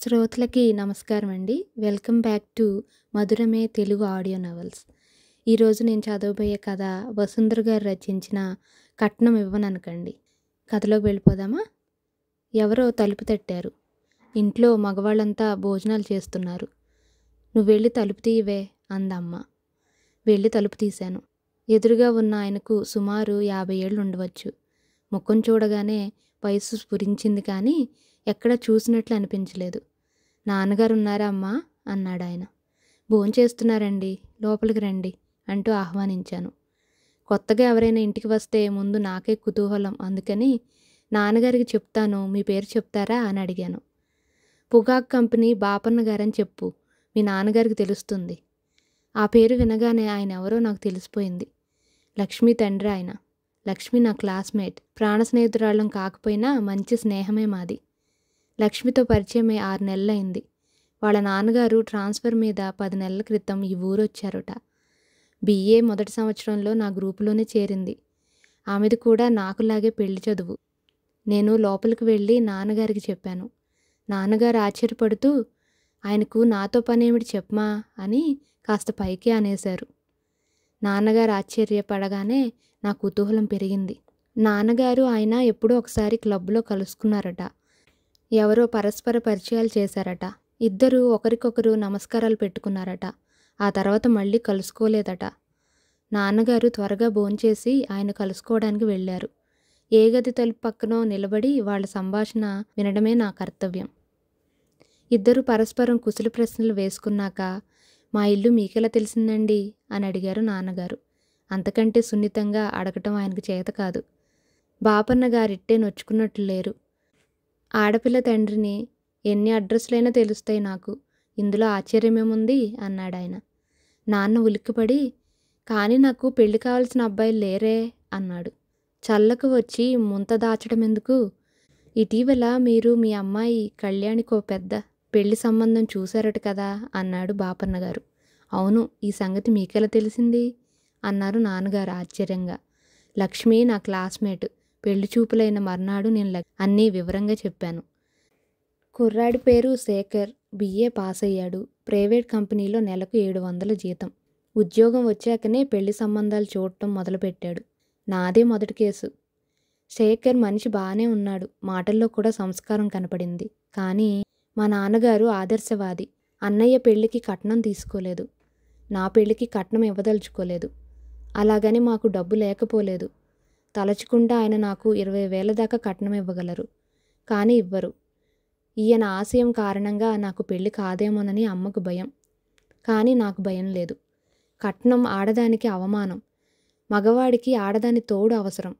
శ్రోతలకి నమస్కారం అండి. Welcome back to Madhurame Telugu audio novels. ఈరోజు నేను చదవబోయే కథ వసుంధర గారు రచించిన 'కట్నం ఇవ్వననకండి'. కథలోకి వెళ్ళిపోదామా? ఎవరో తలుపు తట్టారు. ఇంట్లో మగవాళ్ళంతా భోజనాలు చేస్తున్నారు. "నువ్వెళ్ళి తలుపు తీయవే" అందమ్మ. వెళ్ళి తలుపు తీశాను. ఎదురుగా ఉన్న ఆయనకు సుమారు 50 ఏళ్ళు ఉండవచ్చు. ముఖం చూడగానే వయసు స్ఫురించింది కానీ ఎక్కడా చూసినట్లు అనిపించలేదు. "నాన్నగారు ఉన్నారా అమ్మా?" అన్నాడాయన. "భోంచేస్తున్నారండి, లోపలికి రండి" అంటూ ఆహ్వానించాను. కొత్తగా ఎవరైనా ఇంటికి వస్తే ముందు నాకే కుతూహలం, అందుకని "నాన్నగారికి చెప్తాను, మీ పేరు చెప్తారా" అని అడిగాను. "పొగాకు కంపెనీ బాపన్న గారని చెప్పు, మీ నాన్నగారికి తెలుస్తుంది." ఆ పేరు వినగానే ఆయన ఎవరో నాకు తెలిసిపోయింది. లక్ష్మి తండ్రి ఆయన. లక్ష్మి నా క్లాస్మేట్. ప్రాణ స్నేహితురాళ్ళం కాకపోయినా మంచి స్నేహమే మాది. లక్ష్మితో పరిచయమై 6 నెలలైంది. వాళ్ళ నాన్నగారు ట్రాన్స్ఫర్ మీద 10 నెలల క్రితం ఈ ఊరొచ్చారట. BA మొదటి సంవత్సరంలో నా గ్రూపులోనే చేరింది. ఆమెది కూడా నాకులాగే పెళ్లి చదువు. నేను లోపలికి వెళ్ళి నాన్నగారికి చెప్పాను. నాన్నగారు ఆశ్చర్యపడుతూ "ఆయనకు నాతో పనేమిటి చెప్పమా" అని కాస్త పైకి అనేశారు. నాన్నగారు ఆశ్చర్యపడగానే నా కుతూహలం పెరిగింది. నాన్నగారు ఆయన ఎప్పుడో ఒకసారి క్లబ్లో కలుసుకున్నారట. ఎవరో పరస్పర పరిచయాలు చేశారట. ఇద్దరూ ఒకరికొకరు నమస్కారాలు పెట్టుకున్నారట. ఆ తర్వాత మళ్ళీ కలుసుకోలేదట. నాన్నగారు త్వరగా భోంచేసి ఆయన కలుసుకోవడానికి వెళ్ళారు. ఏ గది తలుపు పక్కనో నిలబడి వాళ్ళ సంభాషణ వినడమే నా కర్తవ్యం. ఇద్దరు పరస్పరం కుశల ప్రశ్నలు వేసుకున్నాక "మా ఇల్లు మీకెలా తెలిసిందండి" అని అడిగారు నాన్నగారు. అంతకంటే సున్నితంగా అడగటం ఆయనకు చేత కాదు. బాపన్న గారిట్టే నొచ్చుకున్నట్లు లేరు. "ఆడపిల్ల తండ్రిని, ఎన్ని అడ్రస్లైనా తెలుస్తాయి నాకు, ఇందులో ఆశ్చర్యమేముంది" అన్నాడాయన. నాన్న ఉలిక్కిపడి "కానీ నాకు పెళ్లి కావాల్సిన అబ్బాయిలు లేరే" అన్నాడు. చల్లకు వచ్చి ముంత దాచడం ఎందుకు? "ఇటీవల మీరు మీ అమ్మాయి కళ్యాణికో పెద్ద పెళ్లి సంబంధం చూశారట కదా" అన్నాడు బాపన్నగారు. "అవును, ఈ సంగతి మీకెలా తెలిసింది" అన్నారు నాన్నగారు ఆశ్చర్యంగా. "లక్ష్మి నా క్లాస్మేట్. పెళ్లి చూపులైన మర్నాడు నేను అన్నీ వివరంగా చెప్పాను. కుర్రాడి పేరు శేఖర్. BA పాస్ అయ్యాడు. ప్రైవేట్ కంపెనీలో నెలకు 700 జీతం. ఉద్యోగం వచ్చాకనే పెళ్లి సంబంధాలు చూడటం మొదలుపెట్టాడు. నాదే మొదటి కేసు. శేఖర్ మనిషి బాగానే ఉన్నాడు. మాటల్లో కూడా సంస్కారం కనపడింది. కానీ మా నాన్నగారు ఆదర్శవాది. అన్నయ్య పెళ్లికి కట్నం తీసుకోలేదు. నా పెళ్లికి కట్నం ఇవ్వదలుచుకోలేదు. అలాగని మాకు డబ్బు లేకపోలేదు. తలచుకుంటే ఆయన నాకు 20,000 దాకా కట్నం ఇవ్వగలరు. కానీ ఇవ్వరు. ఈయన ఆశయం కారణంగా నాకు పెళ్లి కాదేమోనని అమ్మకు భయం. కానీ నాకు భయం లేదు. కట్నం ఆడదానికి అవమానం. మగవాడికి ఆడదాని తోడు అవసరం.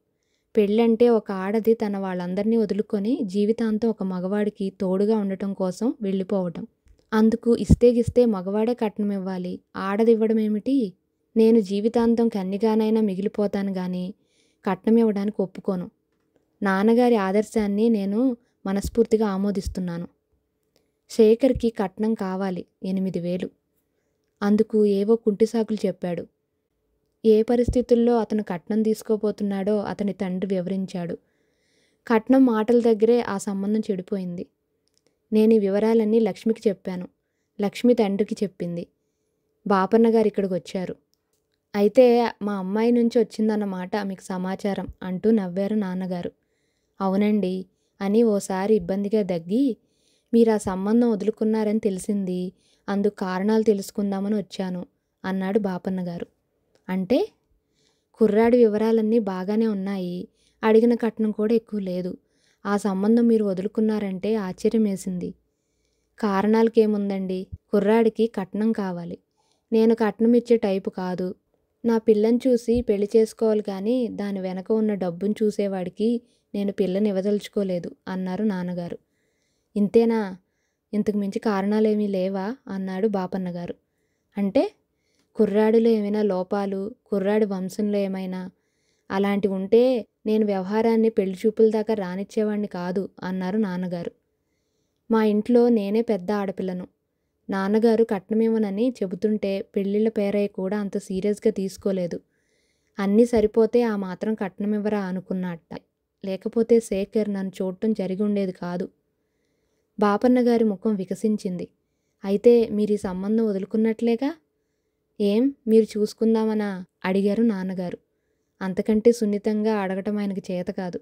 పెళ్ళంటే ఒక ఆడది తన వాళ్ళందరినీ వదులుకొని జీవితాంతం ఒక మగవాడికి తోడుగా ఉండటం కోసం వెళ్ళిపోవటం. అందుకు ఇస్తే మగవాడే కట్నం ఇవ్వాలి, ఆడది ఇవ్వడం ఏమిటి? నేను జీవితాంతం కన్యగానైనా మిగిలిపోతాను గాని కట్నం ఇవ్వడానికి ఒప్పుకోను. నాన్నగారి ఆదర్శాన్ని నేను మనస్ఫూర్తిగా ఆమోదిస్తున్నాను. శేఖర్కి కట్నం కావాలి, 8,000. అందుకు ఏవో కుంటిసాకులు చెప్పాడు. ఏ పరిస్థితుల్లో అతను కట్నం తీసుకోబోతున్నాడో అతని తండ్రి వివరించాడు. కట్నం మాటల దగ్గరే ఆ సంబంధం చెడిపోయింది. నేను ఈ వివరాలన్నీ లక్ష్మికి చెప్పాను. లక్ష్మి తండ్రికి చెప్పింది. బాపన్న గారు ఇక్కడికి వచ్చారు. "అయితే మా అమ్మాయి నుంచి వచ్చిందన్నమాట మీకు సమాచారం" అంటూ నవ్వారు నాన్నగారు. "అవునండి" అని ఓసారి ఇబ్బందిగా దగ్గి "మీరు ఆ సంబంధం వదులుకున్నారని తెలిసింది. అందుకు కారణాలు తెలుసుకుందామని వచ్చాను" అన్నాడు బాపన్నగారు. "అంటే?" "కుర్రాడి వివరాలన్నీ బాగానే ఉన్నాయి. అడిగిన కట్నం కూడా ఎక్కువ లేదు. ఆ సంబంధం మీరు వదులుకున్నారంటే ఆశ్చర్యం వేసింది." "కారణాలకేముందండి, కుర్రాడికి కట్నం కావాలి. నేను కట్నం ఇచ్చే టైపు కాదు. నా పిల్లని చూసి పెళ్లి చేసుకోవాలి కానీ దాని వెనక ఉన్న డబ్బును చూసేవాడికి నేను పిల్లని ఇవ్వదలుచుకోలేదు" అన్నారు నాన్నగారు. "ఇంతేనా? ఇంతకు మించి కారణాలేమీ లేవా?" అన్నాడు బాపన్నగారు. "అంటే కుర్రాడిలో ఏమైనా లోపాలు, కుర్రాడి వంశంలో ఏమైనా అలాంటివి ఉంటే నేను వ్యవహారాన్ని పెళ్లి చూపుల దాకా రానిచ్చేవాణ్ణి కాదు" అన్నారు నాన్నగారు. "మా ఇంట్లో నేనే పెద్ద ఆడపిల్లను. నాన్నగారు కట్నమివ్వనని చెబుతుంటే పెళ్ళిళ్ళ పేరయ్య కూడా అంత సీరియస్గా తీసుకోలేదు. అన్నీ సరిపోతే ఆ మాత్రం కట్నమివ్వరా అనుకున్నట్ట. లేకపోతే శేఖర్ నన్ను చూడటం జరిగి ఉండేది కాదు." బాపన్న గారి ముఖం వికసించింది. అయితే మీరు ఈ సంబంధం వదులుకున్నట్లేగా? ఏం మీరు చూసుకుందామనా? అడిగారు నాన్నగారు. అంతకంటే సున్నితంగా అడగటం ఆయనకి చేత కాదు.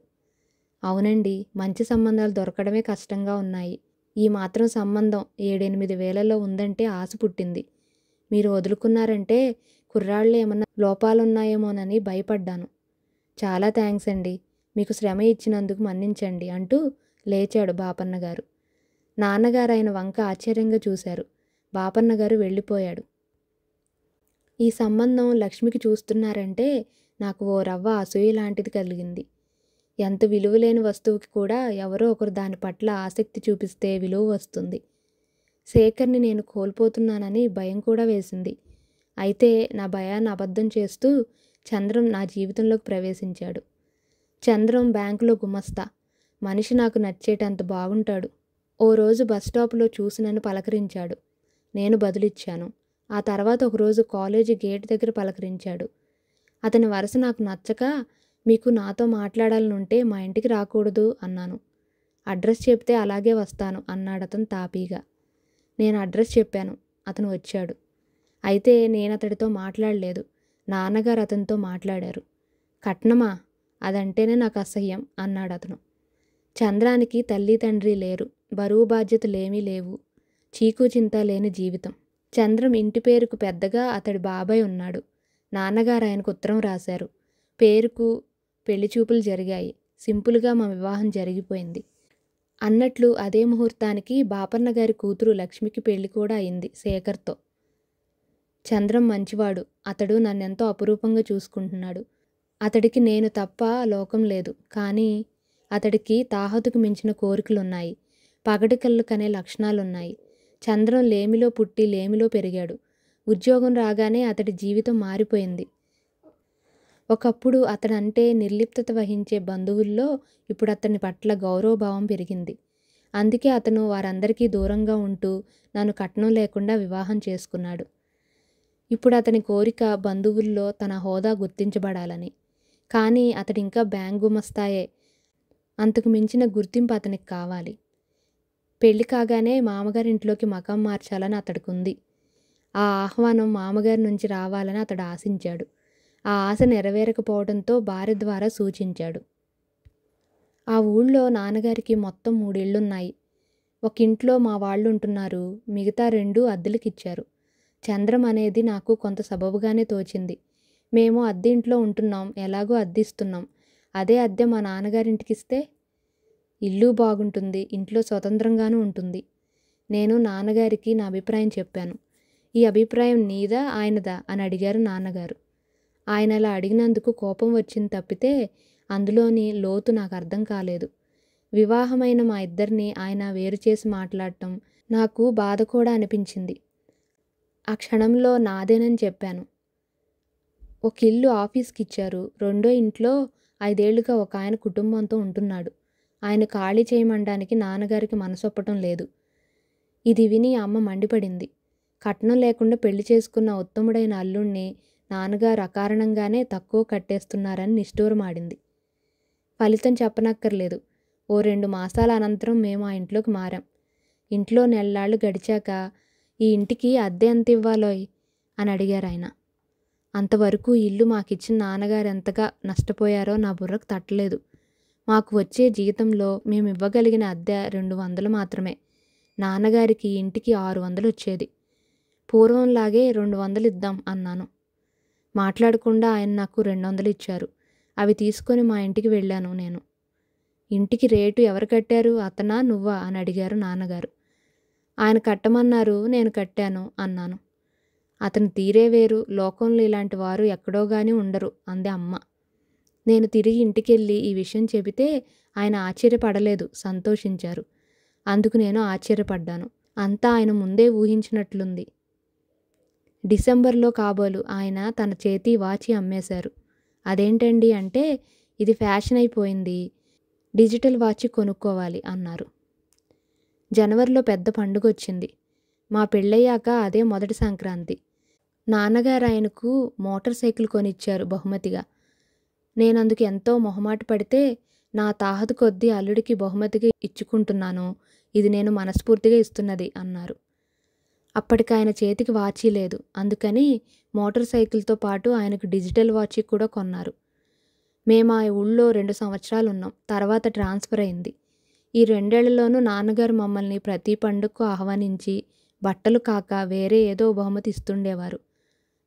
అవునండి, మంచి సంబంధాలు దొరకడమే కష్టంగా ఉన్నాయి. ఈ మాత్రం సంబంధం 7-8 వేలలో ఉందంటే ఆశ పుట్టింది. మీరు వదులుకున్నారంటే కుర్రాళ్ళు ఏమన్నా లోపాలున్నాయేమోనని భయపడ్డాను. చాలా థ్యాంక్స్ అండి. మీకు శ్రమ ఇచ్చినందుకు మన్నించండి అంటూ లేచాడు బాపన్నగారు. నాన్నగారు ఆయన వంక ఆశ్చర్యంగా చూశారు. బాపన్నగారు వెళ్ళిపోయాడు. ఈ సంబంధం లక్ష్మికి చూస్తున్నారంటే నాకు ఓ రవ్వ అసూయ లాంటిది కలిగింది. ఎంత విలువలేని వస్తువుకి కూడా ఎవరో ఒకరు దాని పట్ల ఆసక్తి చూపిస్తే విలువ వస్తుంది. శేఖర్ని నేను కోల్పోతున్నానని భయం కూడా వేసింది. అయితే నా భయాన్ని అబద్ధం చేస్తూ చంద్రం నా జీవితంలోకి ప్రవేశించాడు. చంద్రం బ్యాంకులో గుమస్తా. మనిషి నాకు నచ్చేటంత బాగుంటాడు. ఓ రోజు బస్టాప్లో చూసి నన్ను పలకరించాడు. నేను బదులిచ్చాను. ఆ తర్వాత ఒకరోజు కాలేజీ గేట్ దగ్గర పలకరించాడు. అతని వరస నాకు నచ్చక, మీకు నాతో మాట్లాడాలనుంటే మా ఇంటికి రాకూడదు అన్నాను. అడ్రస్ చెప్తే అలాగే వస్తాను అన్నాడతను తాపీగా. నేను అడ్రస్ చెప్పాను. అతను వచ్చాడు. అయితే నేను అతడితో మాట్లాడలేదు. నాన్నగారు అతనితో మాట్లాడారు. కట్నమా? అదంటేనే నాకు అసహ్యం అన్నాడతను. చంద్రానికి తల్లి తండ్రి లేరు. బరువు బాధ్యతలేమీ లేవు. చీకు చింత లేని జీవితం. చంద్రం ఇంటి పేరుకు పెద్దగా అతడి బాబాయ్ ఉన్నాడు. నాన్నగారు ఆయనకు ఉత్తరం రాశారు. పేరుకు పెళ్లిచూపులు జరిగాయి. సింపుల్గా మా వివాహం జరిగిపోయింది. అన్నట్లు అదే ముహూర్తానికి బాపన్న గారి కూతురు లక్ష్మికి పెళ్లి కూడా అయింది శేఖర్తో. చంద్రం మంచివాడు. అతడు నన్నెంతో అపురూపంగా చూసుకుంటున్నాడు. అతడికి నేను తప్ప లోకం లేదు. కానీ అతడికి తాహతుకు మించిన కోరికలున్నాయి. పగటి కళ్ళు కనే లక్షణాలున్నాయి. చంద్రం లేమిలో పుట్టి లేమిలో పెరిగాడు. ఉద్యోగం రాగానే అతడి జీవితం మారిపోయింది. ఒకప్పుడు అతడంటే నిర్లిప్తత వహించే బంధువుల్లో ఇప్పుడు అతని పట్ల గౌరవభావం పెరిగింది. అందుకే అతను వారందరికీ దూరంగా ఉంటూ నన్ను కట్నం లేకుండా వివాహం చేసుకున్నాడు. ఇప్పుడు అతని కోరిక బంధువుల్లో తన హోదా గుర్తించబడాలని. కానీ అతడింకా బ్యాంక్ గుమస్తాయే. అంతకు మించిన గుర్తింపు అతనికి కావాలి. పెళ్లి కాగానే మామగారింట్లోకి మకాం మార్చాలని అతడికుంది. ఆ ఆహ్వానం మామగారి నుంచి రావాలని అతడు ఆశించాడు. ఆ ఆశ నెరవేరకపోవడంతో భార్య ద్వారా సూచించాడు. ఆ ఊళ్ళో నాన్నగారికి మొత్తం 3 ఇళ్లున్నాయి. ఒక ఇంట్లో మా వాళ్ళు ఉంటున్నారు. మిగతా 2 అద్దెలకిచ్చారు. చంద్రం అనేది నాకు కొంత సబబుగానే తోచింది. మేము అద్దె ఇంట్లో ఉంటున్నాం. ఎలాగో అద్దిస్తున్నాం. అదే అద్దె మా నాన్నగారింటికిస్తే ఇల్లు బాగుంటుంది. ఇంట్లో స్వతంత్రంగానూ ఉంటుంది. నేను నాన్నగారికి నా అభిప్రాయం చెప్పాను. ఈ అభిప్రాయం నీదా ఆయనదా అని అడిగారు నాన్నగారు. ఆయన అలా అడిగినందుకు కోపం వచ్చింది తప్పితే అందులోని లోతు నాకు అర్థం కాలేదు. వివాహమైన మా ఇద్దరిని ఆయన వేరు చేసి మాట్లాడటం నాకు బాధ కూడా అనిపించింది. ఆ క్షణంలో నాదేనని చెప్పాను. ఒక ఇల్లు ఆఫీస్కి ఇచ్చారు. రెండో ఇంట్లో 5 ఏళ్లుగా ఒక ఆయన కుటుంబంతో ఉంటున్నాడు. ఆయన ఖాళీ చేయమనడానికి నాన్నగారికి మనసొప్పటం లేదు. ఇది విని అమ్మ మండిపడింది. కట్నం లేకుండా పెళ్లి చేసుకున్న ఉత్తముడైన అల్లుణ్ణి నాన్నగారు అకారణంగానే తక్కువ కట్టేస్తున్నారని నిష్ఠూరమాడింది. ఫలితం చెప్పనక్కర్లేదు. ఓ 2 మాసాల అనంతరం మేము ఆ ఇంట్లోకి మారాం. ఇంట్లో నెల్లాళ్ళు గడిచాక ఈ ఇంటికి అద్దె ఎంత ఇవ్వాలోయ్ అని అడిగారు ఆయన. అంతవరకు ఇల్లు మాకిచ్చిన నాన్నగారు ఎంతగా నష్టపోయారో నా బుర్రకు తట్టలేదు. మాకు వచ్చే జీతంలో మేము ఇవ్వగలిగిన అద్దె 200 మాత్రమే. నాన్నగారికి ఈ ఇంటికి 600 వచ్చేది. పూర్వంలాగే 200 ఇద్దాం అన్నాను. మాట్లాడకుండా ఆయన నాకు 200 ఇచ్చారు. అవి తీసుకొని మా ఇంటికి వెళ్ళాను నేను. ఇంటికి రేటు ఎవరు కట్టారు, అతనా నువ్వా అని అడిగారు నాన్నగారు. ఆయన కట్టమన్నారు, నేను కట్టాను అన్నాను. అతని తీరే వేరు. లోకంలో ఇలాంటి వారు ఎక్కడో గాని ఉండరు అంది అమ్మ. నేను తిరిగి ఇంటికెళ్ళి ఈ విషయం చెబితే ఆయన ఆశ్చర్యపడలేదు, సంతోషించారు. అందుకు నేను ఆశ్చర్యపడ్డాను. అంతా ఆయన ముందే ఊహించినట్లుంది. డిసెంబర్లో కాబోలు ఆయన తన చేతి వాచి అమ్మేశారు. అదేంటండి అంటే, ఇది ఫ్యాషన్ అయిపోయింది, డిజిటల్ వాచి కొనుక్కోవాలి అన్నారు. జనవరిలో పెద్ద పండుగ వచ్చింది. మా పెళ్ళయ్యాక అదే మొదటి సంక్రాంతి. నాన్నగారు ఆయనకు మోటార్ సైకిల్ కొనిచ్చారు బహుమతిగా. నేనందుకు ఎంతో మొహమాట పడితే, నా తాహతు కొద్దీ అల్లుడికి బహుమతిగా ఇచ్చుకుంటున్నాను, ఇది నేను మనస్ఫూర్తిగా ఇస్తున్నది అన్నారు. అప్పటికి ఆయన చేతికి వాచీ లేదు. అందుకని మోటార్ సైకిల్తో పాటు ఆయనకు డిజిటల్ వాచీ కూడా కొన్నారు. మేము ఆ ఊళ్ళో 2 సంవత్సరాలు ఉన్నాం. తర్వాత ట్రాన్స్ఫర్ అయింది. ఈ 2 ఏళ్లలోనూ నాన్నగారు మమ్మల్ని ప్రతి పండుగకు ఆహ్వానించి బట్టలు కాక వేరే ఏదో బహుమతి ఇస్తుండేవారు.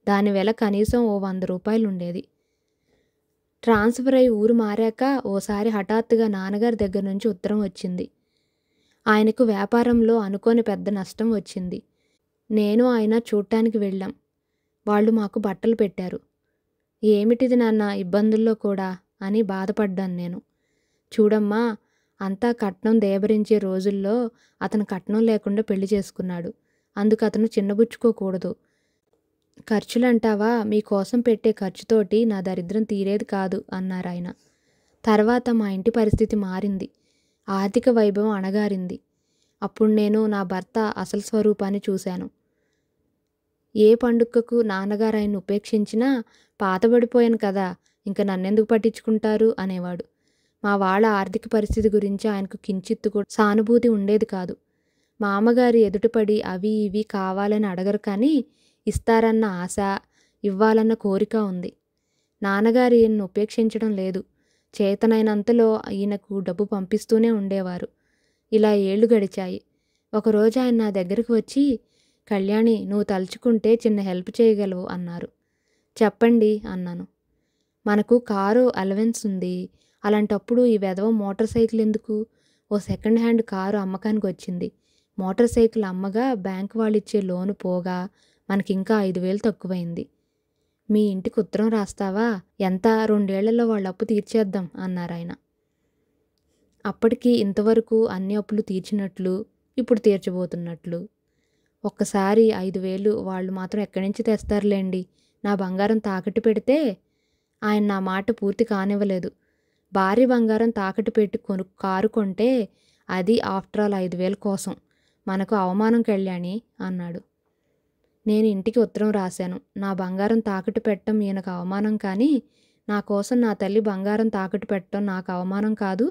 దాని వెల కనీసం ఓ ₹100 ఉండేది. ట్రాన్స్ఫర్ అయి ఊరు మారాక ఓసారి హఠాత్తుగా నాన్నగారి దగ్గర నుంచి ఉత్తరం వచ్చింది. ఆయనకు వ్యాపారంలో అనుకోని పెద్ద నష్టం వచ్చింది. నేను ఆయన చూడటానికి వెళ్ళాం. వాళ్ళు మాకు బట్టలు పెట్టారు. ఏమిటిది నాన్న, ఇబ్బందుల్లో కూడా అని బాధపడ్డాను నేను. చూడమ్మా, అంతా కట్నం దేబరించే రోజుల్లో అతను కట్నం లేకుండా పెళ్లి చేసుకున్నాడు. అందుకు అతను చిన్నబుచ్చుకోకూడదు. ఖర్చులంటావా, మీకోసం పెట్టే ఖర్చుతోటి నా దరిద్రం తీరేది కాదు అన్నారాయన. తర్వాత మా ఇంటి పరిస్థితి మారింది. ఆర్థిక వైభవం అణగారింది. అప్పుడు నేను నా భర్త అసలు స్వరూపాన్ని చూశాను. ఏ పండుగకు నాన్నగారు ఆయన్ని ఉపేక్షించినా పాతబడిపోయాను కదా, ఇంక నన్నెందుకు పట్టించుకుంటారు అనేవాడు. మా వాళ్ళ ఆర్థిక పరిస్థితి గురించి ఆయనకు కించిత్తు కూడా సానుభూతి ఉండేది కాదు. మా అమ్మగారి ఎదుటపడి అవి ఇవి కావాలని అడగరు, కానీ ఇస్తారన్న ఆశ, ఇవ్వాలన్న కోరిక ఉంది. నాన్నగారు ఈయన్ను ఉపేక్షించడం లేదు. చేతనైనంతలో ఈయనకు డబ్బు పంపిస్తూనే ఉండేవారు. ఇలా ఏళ్లు గడిచాయి. ఒకరోజు ఆయన నా దగ్గరికి వచ్చి, కళ్యాణి, నువ్వు తలుచుకుంటే చిన్న హెల్ప్ చేయగలవు అన్నారు. చెప్పండి అన్నాను. మనకు కారు అలవెన్స్ ఉంది. అలాంటప్పుడు ఈ వెధవ మోటార్ సైకిల్ ఎందుకు? ఓ సెకండ్ హ్యాండ్ కారు అమ్మకానికి వచ్చింది. మోటార్ సైకిల్ అమ్మగా బ్యాంకు వాళ్ళు ఇచ్చే లోను పోగా మనకింకా 5,000 తక్కువైంది. మీ ఇంటికి ఉత్తరం రాస్తావా? ఎంత, 2 ఏళ్లలో వాళ్ళ అప్పు తీర్చేద్దాం అన్నారాయన. అప్పటికి ఇంతవరకు అన్ని అప్పులు తీర్చినట్లు, ఇప్పుడు తీర్చబోతున్నట్లు. ఒక్కసారి 5,000 వాళ్ళు మాత్రం ఎక్కడి నుంచి తెస్తారులేండి. నా బంగారం తాకట్టు పెడితే. ఆయన నా మాట పూర్తి కానివ్వలేదు. భారీ బంగారం తాకట్టు పెట్టి కారు కొంటే అది ఆఫ్టర్ ఆల్ 5,000 కోసం. మనకు అవమానం కళ్యాణి అన్నాడు. నేను ఇంటికి ఉత్తరం రాశాను. నా బంగారం తాకట్టు పెట్టడం ఈయనకు అవమానం, కానీ నా కోసం నా తల్లి బంగారం తాకట్టు పెట్టడం నాకు అవమానం కాదు.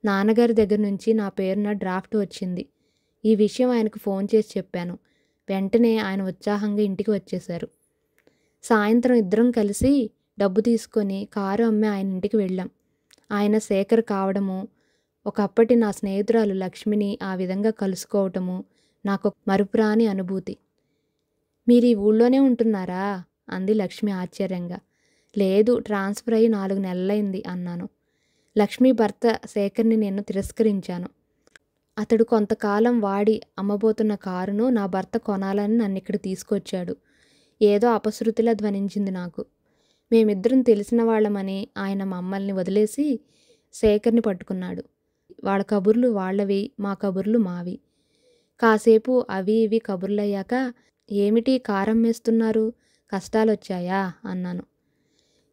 నాన్నగారి దగ్గర నుంచి నా పేరున డ్రాఫ్ట్ వచ్చింది. ఈ విషయం ఆయనకు ఫోన్ చేసి చెప్పాను. వెంటనే ఆయన ఉత్సాహంగా ఇంటికి వచ్చేశారు. సాయంత్రం ఇద్దరం కలిసి డబ్బు తీసుకొని కారు అమ్మి ఆయన ఇంటికి వెళ్ళాం. ఆయన శేఖర్ కావడము, ఒకప్పటి నా స్నేహితురాలు లక్ష్మిని ఆ విధంగా కలుసుకోవటము నాకు మరుపురాని అనుభూతి. మీరు ఈ ఊళ్ళోనే ఉంటున్నారా అంది లక్ష్మి ఆశ్చర్యంగా. లేదు, ట్రాన్స్ఫర్ అయ్యి 4 నెలలైంది అన్నాను. లక్ష్మి భర్త శేఖర్ని నేను తిరస్కరించాను. అతడు కొంతకాలం వాడి అమ్మబోతున్న కారును నా భర్త కొనాలని నన్ను ఇక్కడ తీసుకొచ్చాడు. ఏదో అపశృతిలా ధ్వనించింది నాకు. మేమిద్దరం తెలిసిన వాళ్ళమని ఆయన మమ్మల్ని వదిలేసి శేఖర్ని పట్టుకున్నాడు. వాళ్ళ కబుర్లు వాళ్ళవి, మా కబుర్లు మావి. కాసేపు అవి ఇవి కబుర్లయ్యాక, ఏమిటి కారమ్మేస్తున్నారు, కష్టాలొచ్చాయా అన్నాను.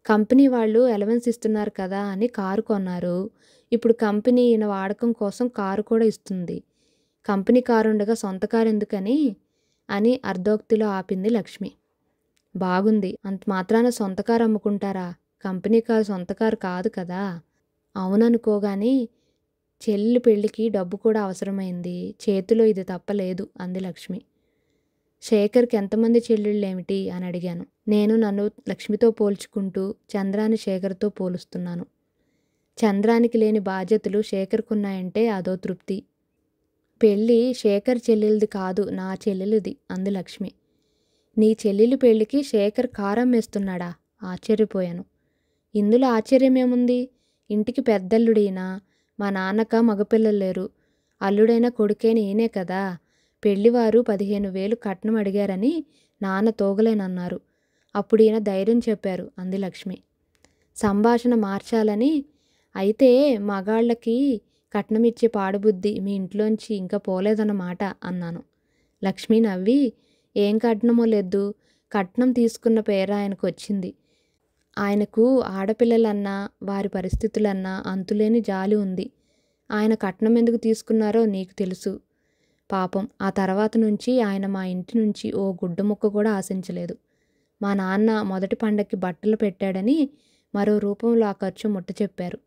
కంపెనీ వాళ్ళు అలవెన్స్ ఇస్తున్నారు కదా అని కారు కొన్నారు. ఇప్పుడు కంపెనీ ఈయన వాడకం కోసం కారు కూడా ఇస్తుంది. కంపెనీ కారు ఉండగా సొంత కారు ఎందుకని అని అర్ధోక్తిలో ఆపింది లక్ష్మి. బాగుంది, అంత మాత్రాన సొంత కారు అమ్ముకుంటారా? కంపెనీ కారు సొంత కారు కాదు కదా. అవుననుకోగాని చెల్లి పెళ్ళికి డబ్బు కూడా అవసరమైంది. చేతిలో ఇది తప్పలేదు అంది లక్ష్మి. శేఖర్కి ఎంతమంది చెల్లెళ్ళేమిటి అని అడిగాను. నేను నన్ను లక్ష్మితో పోల్చుకుంటూ చంద్రాని శేఖర్తో పోలుస్తున్నాను. చంద్రానికి లేని బాధ్యతలు శేఖర్కున్నాయంటే అదో తృప్తి. పెళ్ళి శేఖర్ చెల్లెలిది కాదు, నా చెల్లెలిది అంది లక్ష్మి. నీ చెల్లెలి పెళ్ళికి శేఖర్ కారమ్మేస్తున్నాడా? ఆశ్చర్యపోయాను. ఇందులో ఆశ్చర్యమేముంది? ఇంటికి పెద్దల్లుడైనా, మా నాన్నక మగపిల్లలు లేరు. అల్లుడైన కొడుకైన ఈయనే కదా. పెళ్లివారు 15,000 కట్నం అడిగారని నాన్న తోగలేనన్నారు. అప్పుడు ఈయన ధైర్యం చెప్పారు అంది లక్ష్మి. సంభాషణ మార్చాలని, అయితే మగాళ్ళకి కట్నం ఇచ్చే పాడుబుద్ధి మీ ఇంట్లోంచి ఇంకా పోలేదన్నమాట అన్నాను. లక్ష్మి నవ్వి, ఏం కట్నమో లేదు, కట్నం తీసుకున్న పేర ఆయనకు వచ్చింది. ఆయనకు ఆడపిల్లలన్నా వారి పరిస్థితులన్నా అంతులేని జాలి ఉంది. ఆయన కట్నం ఎందుకు తీసుకున్నారో నీకు తెలుసు. పాపం ఆ తర్వాత నుంచి ఆయన మా ఇంటి నుంచి ఓ గుడ్డ ముక్క కూడా ఆశించలేదు. మా నాన్న మొదటి పండక్కి బట్టలు పెట్టాడని మరో రూపంలో ఆ ఖర్చు ముట్ట చెప్పారు.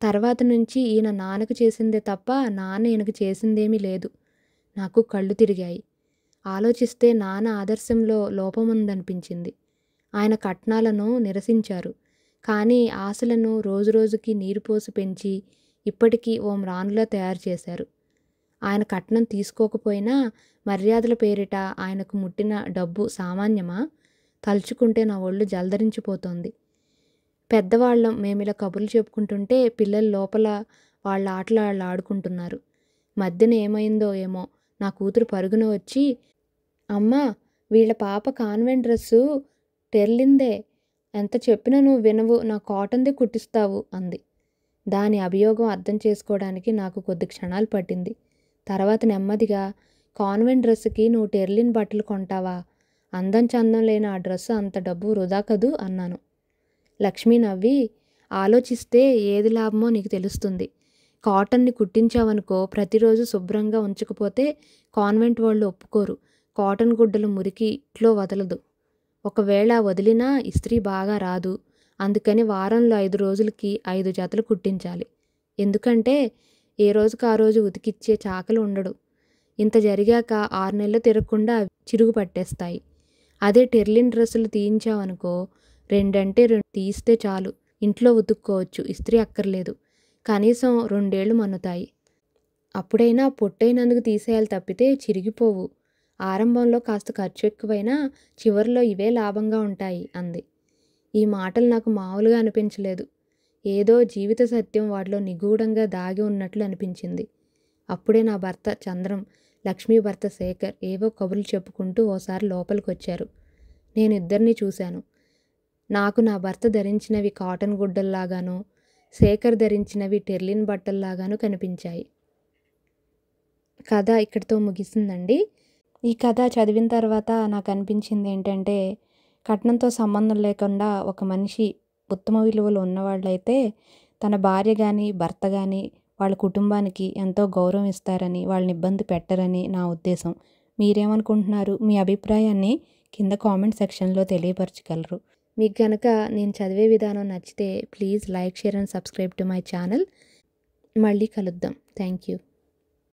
తర్వాత నుంచి ఈయన నాన్నకు చేసిందే తప్ప నాన్న ఈయనకు చేసిందేమీ లేదు. నాకు కళ్ళు తిరిగాయి. ఆలోచిస్తే నాన్న ఆదర్శంలో లోపముందనిపించింది. ఆయన కట్నాలను నిరసించారు. కానీ ఆశలను రోజురోజుకి నీరు పోసి పెంచి ఇప్పటికీ ఓ మ్రానులా తయారు చేశారు. ఆయన కట్నం తీసుకోకపోయినా మర్యాదల పేరిట ఆయనకు ముట్టిన డబ్బు సామాన్యమా? తలుచుకుంటే నా ఒళ్ళు జలధరించిపోతోంది. పెద్దవాళ్ళం మేమిలా కబుర్లు చెప్పుకుంటుంటే పిల్లలు లోపల వాళ్ళ ఆటలు వాళ్ళు ఆడుకుంటున్నారు. మధ్యన ఏమైందో ఏమో నా కూతురు పరుగున వచ్చి, అమ్మా, వీళ్ళ పాప కాన్వెంట్ డ్రెస్సు టెర్లిందే, ఎంత చెప్పినా నువ్వు వినవు, నా కాటన్ది కుట్టిస్తావు అంది. దాని అభియోగం అర్థం చేసుకోవడానికి నాకు కొద్ది క్షణాలు పట్టింది. తర్వాత నెమ్మదిగా, కాన్వెంట్ డ్రెస్సుకి నువ్వు టెర్లిన్ బట్టలు కొంటావా? అందం చందం లేని ఆ డ్రెస్సు అంత డబ్బు వృధా కదూ అన్నాను. లక్ష్మి నవ్వి, ఆలోచిస్తే ఏది లాభమో నీకు తెలుస్తుంది. కాటన్ని కుట్టించావనుకో, ప్రతిరోజు శుభ్రంగా ఉంచకపోతే కాన్వెంట్ వాళ్ళు ఒప్పుకోరు. కాటన్ గుడ్డలు మురికి ఇంట్లో వదలదు. ఒకవేళ వదిలినా ఇస్త్రీ బాగా రాదు. అందుకని వారంలో 5 రోజులకి 5 జతలు కుట్టించాలి. ఎందుకంటే ఏ రోజుకి ఆ రోజు ఉతికిచ్చే చాకలి ఉండడు. ఇంత జరిగాక 6 నెలలు తిరగకుండా చిరుగు పట్టేస్తాయి. అదే టెర్లిన్ డ్రెస్సులు తీయించావనుకో, 2 అంటే 2 తీయిస్తే చాలు, ఇంట్లో ఉతుక్కోవచ్చు, ఇస్త్రీ అక్కర్లేదు. కనీసం 2 ఏళ్ళు మన్నుతాయి. అప్పుడైనా పొట్టైనందుకు తీసేయాలి తప్పితే చిరిగిపోవు. ఆరంభంలో కాస్త ఖర్చు ఎక్కువైనా చివరిలో ఇవే లాభంగా ఉంటాయి అంది. ఈ మాటలు నాకు మామూలుగా అనిపించలేదు. ఏదో జీవిత సత్యం వాటిలో నిగూఢంగా దాగి ఉన్నట్లు అనిపించింది. అప్పుడే నా భర్త చంద్రం, లక్ష్మీ భర్త శేఖర్ ఏవో కబుర్లు చెప్పుకుంటూ ఓసారి లోపలికొచ్చారు. నేను ఇద్దరిని చూశాను. నాకు నా భర్త ధరించినవి కాటన్ గుడ్డల్లాగానూ, శేఖర్ ధరించినవి టెర్లిన్ బట్టల్లాగానూ కనిపించాయి. కథ ఇక్కడితో ముగిసిందండి. ఈ కథ చదివిన తర్వాత నాకు అనిపించింది ఏంటంటే, కట్నంతో సంబంధం లేకుండా ఒక మనిషి ఉత్తమ విలువలు ఉన్నవాళ్ళైతే తన భార్య కానీ భర్త కానీ వాళ్ళ కుటుంబానికి ఎంతో గౌరవం ఇస్తారని, వాళ్ళని ఇబ్బంది పెట్టరని నా ఉద్దేశం. మీరేమనుకుంటున్నారు? మీ అభిప్రాయాన్ని కింద కామెంట్ సెక్షన్లో తెలియపరచగలరు. మీకు కనుక నేను చదివే విధానం నచ్చితే please like, share and subscribe to my channel. మళ్ళీ కలుద్దాం. Thank you.